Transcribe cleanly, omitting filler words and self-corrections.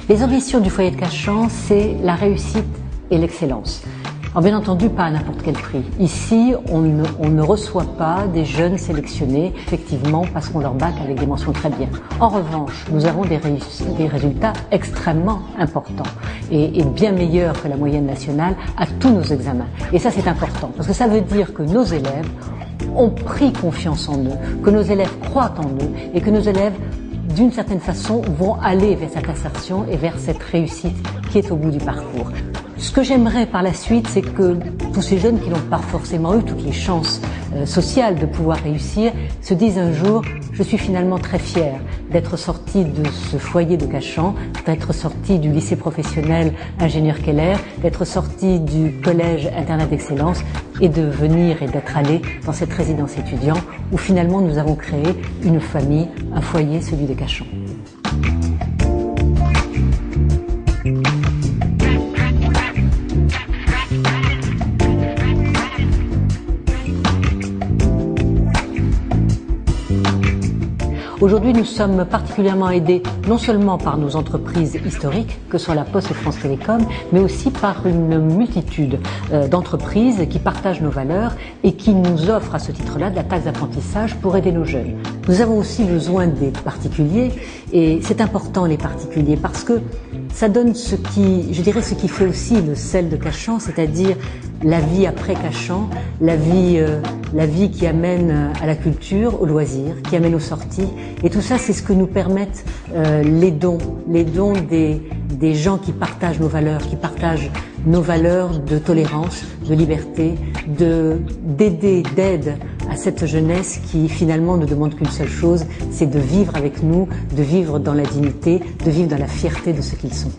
Les ambitions du foyer de Cachan, c'est la réussite et l'excellence. Alors bien entendu, pas à n'importe quel prix. Ici, on ne reçoit pas des jeunes sélectionnés, effectivement, parce qu'on leur bac avec des mentions très bien. En revanche, nous avons des résultats extrêmement importants et bien meilleurs que la moyenne nationale à tous nos examens. Et ça, c'est important, parce que ça veut dire que nos élèves ont pris confiance en eux, que nos élèves croient en eux et que nos élèves, d'une certaine façon, vont aller vers cette insertion et vers cette réussite qui est au bout du parcours. Ce que j'aimerais par la suite, c'est que tous ces jeunes qui n'ont pas forcément eu toutes les chances sociales de pouvoir réussir se disent un jour « Je suis finalement très fier d'être sorti de ce foyer de Cachan, d'être sorti du lycée professionnel ingénieur Keller, d'être sorti du collège internat d'excellence et de venir et d'être allé dans cette résidence étudiant où finalement nous avons créé une famille, un foyer, celui de Cachan. » Aujourd'hui, nous sommes particulièrement aidés non seulement par nos entreprises historiques, que sont la Poste et France Télécom, mais aussi par une multitude d'entreprises qui partagent nos valeurs et qui nous offrent à ce titre-là de la taxe d'apprentissage pour aider nos jeunes. Nous avons aussi besoin des particuliers et c'est important les particuliers parce que ça donne ce qui fait aussi le sel de Cachan, c'est-à-dire la vie après Cachan, la vie qui amène à la culture, aux loisirs, qui amène aux sorties. Et tout ça, c'est ce que nous permettent les dons des gens qui partagent nos valeurs, de tolérance, de liberté, d'aide à cette jeunesse qui finalement ne demande qu'une seule chose, c'est de vivre avec nous, de vivre dans la dignité, de vivre dans la fierté de ce qu'ils sont.